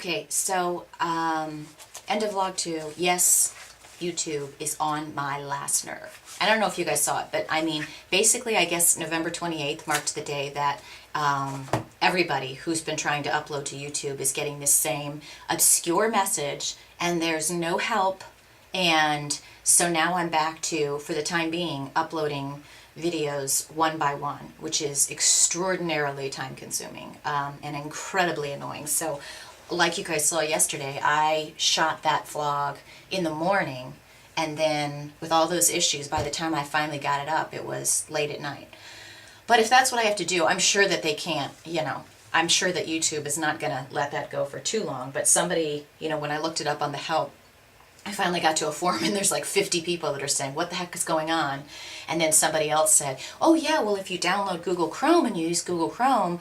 Okay, so end of vlog 2. Yes, YouTube is on my last nerve. I don't know if you guys saw it, but I mean, basically, I guess November 28th marked the day that everybody who's been trying to upload to YouTube is getting this same obscure message, and there's no help. And so now I'm back to, for the time being, uploading videos one by one, which is extraordinarily time consuming and incredibly annoying. So like you guys saw yesterday, I shot that vlog in the morning, and then with all those issues, by the time I finally got it up, it was late at night. But if that's what I have to do, I'm sure that they can't, I'm sure that YouTube is not going to let that go for too long. But somebody, when I looked it up on the help, I finally got to a forum and there's like 50 people that are saying, what the heck is going on? And then somebody else said, oh yeah, well if you download Google Chrome and you use Google Chrome,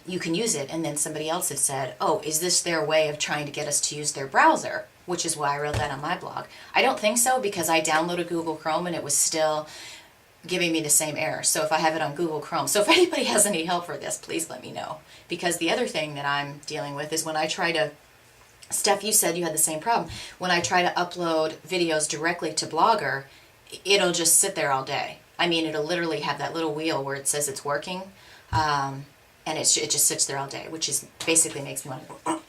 you can use it. And then somebody else had said, oh, is this their way of trying to get us to use their browser? Which is why I wrote that on my blog. I don't think so, because I downloaded Google Chrome and it was still giving me the same error. So if I have it on Google Chrome, so if anybody has any help for this, please let me know. Because the other thing that I'm dealing with is when I try to, Steph, you said you had the same problem. When I try to upload videos directly to Blogger, it'll just sit there all day. I mean, it'll literally have that little wheel where it says it's working, and it just sits there all day, which is basically makes me want to go.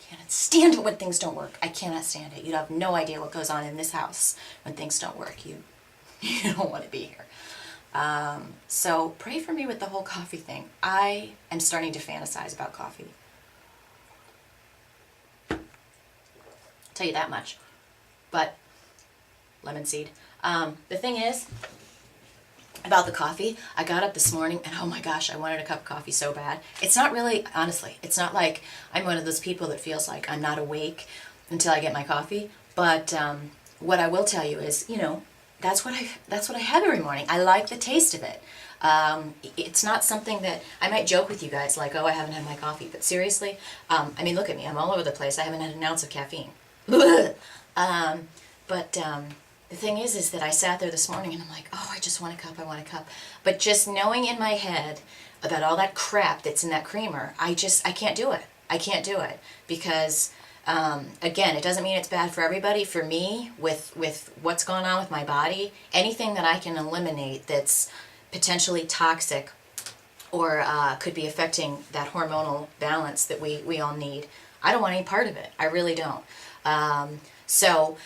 Can't stand it when things don't work. I cannot stand it. You have no idea what goes on in this house when things don't work. You don't want to be here. So pray for me with the whole coffee thing. I am starting to fantasize about coffee. Tell you that much. But lemon seed. The thing is about the coffee, I got up this morning and oh my gosh, I wanted a cup of coffee so bad. It's not really, honestly, it's not like I'm one of those people that feels like I'm not awake until I get my coffee. But what I will tell you is, that's what I have every morning. I like the taste of it. It's not something that I might joke with you guys like, oh, I haven't had my coffee. But seriously, I mean, look at me. I'm all over the place. I haven't had an ounce of caffeine. The thing is that I sat there this morning and I'm like, oh, I just want a cup, I want a cup. But just knowing in my head about all that crap that's in that creamer, I can't do it. I can't do it because, again, it doesn't mean it's bad for everybody. For me, with what's going on with my body, anything that I can eliminate that's potentially toxic or could be affecting that hormonal balance that we all need, I don't want any part of it. I really don't. So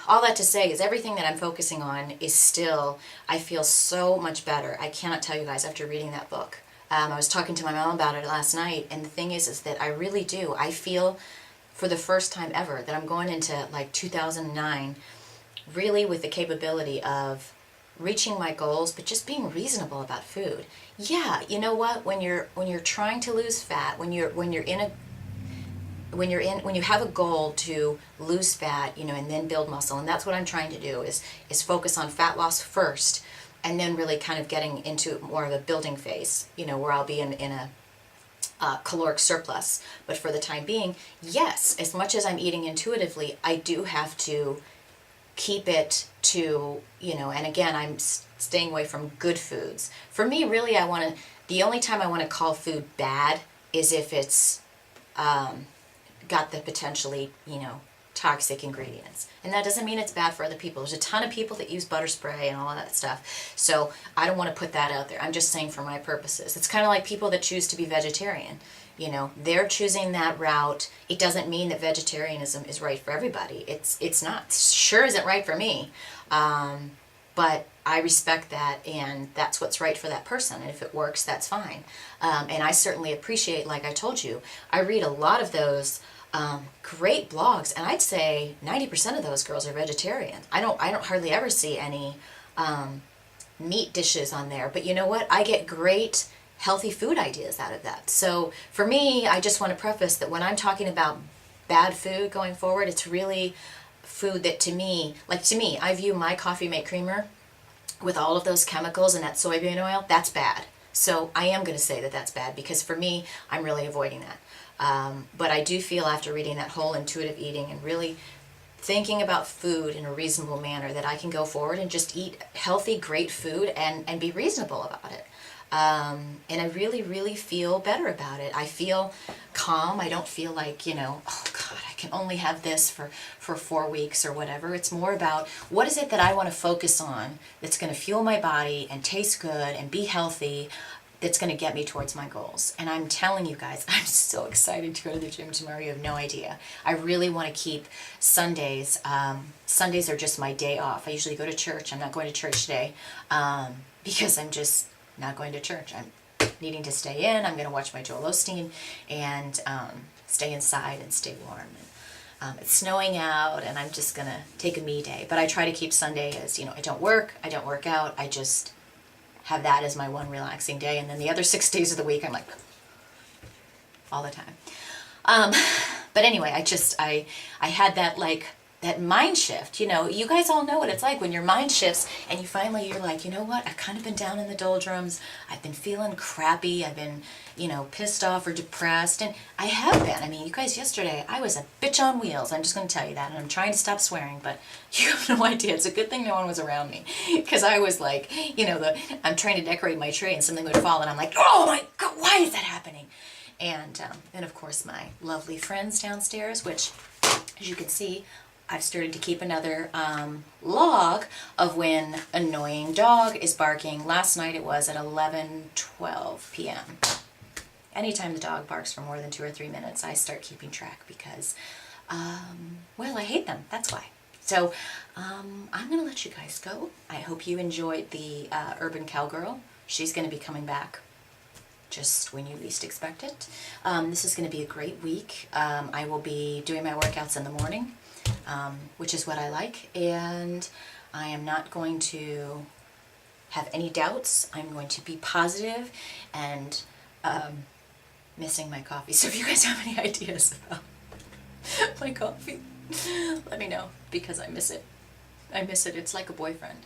all that to say is everything that I'm focusing on is still, I feel so much better. I cannot tell you guys after reading that book. I was talking to my mom about it last night, and the thing is that I really do. I feel for the first time ever that I'm going into like 2009 really with the capability of reaching my goals, but just being reasonable about food. Yeah, you know what? When you're trying to lose fat, when you have a goal to lose fat, and then build muscle, and that's what I'm trying to do is focus on fat loss first, and then really kind of getting into more of a building phase, where I'll be in a caloric surplus. But for the time being, yes, as much as I'm eating intuitively, I do have to keep it to, and again, I'm staying away from good foods. For me, really, the only time I want to call food bad is if it's got the potentially, toxic ingredients. And that doesn't mean it's bad for other people. There's a ton of people that use butter spray and all of that stuff. So I don't want to put that out there. I'm just saying for my purposes. It's kind of like people that choose to be vegetarian. They're choosing that route. It doesn't mean that vegetarianism is right for everybody. It's not. It sure isn't right for me. But I respect that, and that's what's right for that person. And if it works, that's fine. And I certainly appreciate, like I told you, I read a lot of those great blogs, and I'd say 90% of those girls are vegetarian. I don't hardly ever see any meat dishes on there. But you know what? I get great healthy food ideas out of that. So for me, I just want to preface that when I'm talking about bad food going forward, it's really food that to me, I view my Coffee Mate creamer with all of those chemicals and that soybean oil, that's bad. So I am going to say that that's bad because for me, I'm really avoiding that. But I do feel after reading that whole intuitive eating and really thinking about food in a reasonable manner that I can go forward and just eat healthy, great food and be reasonable about it. And I really, really feel better about it. I feel calm. I don't feel like, oh God, I can only have this for 4 weeks or whatever. It's more about what is it that I want to focus on that's going to fuel my body and taste good and be healthy, that's going to get me towards my goals. And I'm telling you guys, I'm so excited to go to the gym tomorrow. You have no idea. I really want to keep Sundays. Sundays are just my day off. I usually go to church. I'm not going to church today because I'm just not going to church. I'm needing to stay in. I'm going to watch my Joel Osteen and stay inside and stay warm. And, it's snowing out, and I'm just going to take a me day. But I try to keep Sunday as, I don't work, I don't work out, I just have that as my one relaxing day. And then the other 6 days of the week, I'm like, all the time. But anyway, I had that, like, that mind shift. You guys all know what it's like when your mind shifts and you're like, you know what, I've kind of been down in the doldrums, I've been feeling crappy, I've been, pissed off or depressed, and I have been. I mean, you guys, yesterday, I was a bitch on wheels, I'm just going to tell you that, and I'm trying to stop swearing, but you have no idea. It's a good thing no one was around me, because I was like, I'm trying to decorate my tree and something would fall, and I'm like, oh my God, why is that happening? And of course, my lovely friends downstairs, which, as you can see, I've started to keep another log of when annoying dog is barking. Last night it was at 11:12 p.m. Anytime the dog barks for more than 2 or 3 minutes, I start keeping track because, well, I hate them. That's why. So I'm going to let you guys go. I hope you enjoyed the Urban Cowgirl. She's going to be coming back just when you least expect it. This is going to be a great week. I will be doing my workouts in the morning, which is what I like, and I am not going to have any doubts. I'm going to be positive and missing my coffee. So if you guys have any ideas about my coffee, let me know, because I miss it. I miss it. It's like a boyfriend.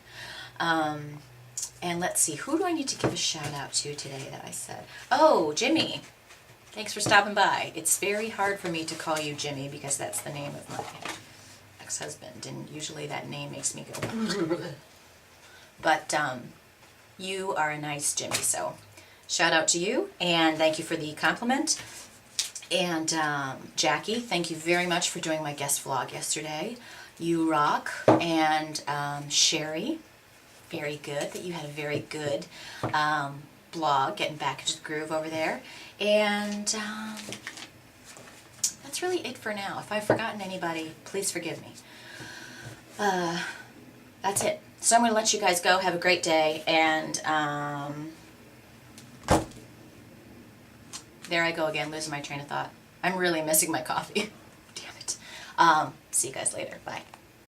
And let's see, who do I need to give a shout out to today that I said? Oh, Jimmy. Thanks for stopping by. It's very hard for me to call you Jimmy because that's the name of my ex-husband, and usually that name makes me go but you are a nice Jimmy, so shout out to you, and thank you for the compliment. And Jackie, thank you very much for doing my guest vlog yesterday. You rock. And Sherry, very good, that you had a very good blog, getting back into the groove over there. And that's really it for now. If I've forgotten anybody, please forgive me. That's it. So I'm going to let you guys go. Have a great day. And there I go again, losing my train of thought. I'm really missing my coffee. Damn it. See you guys later. Bye.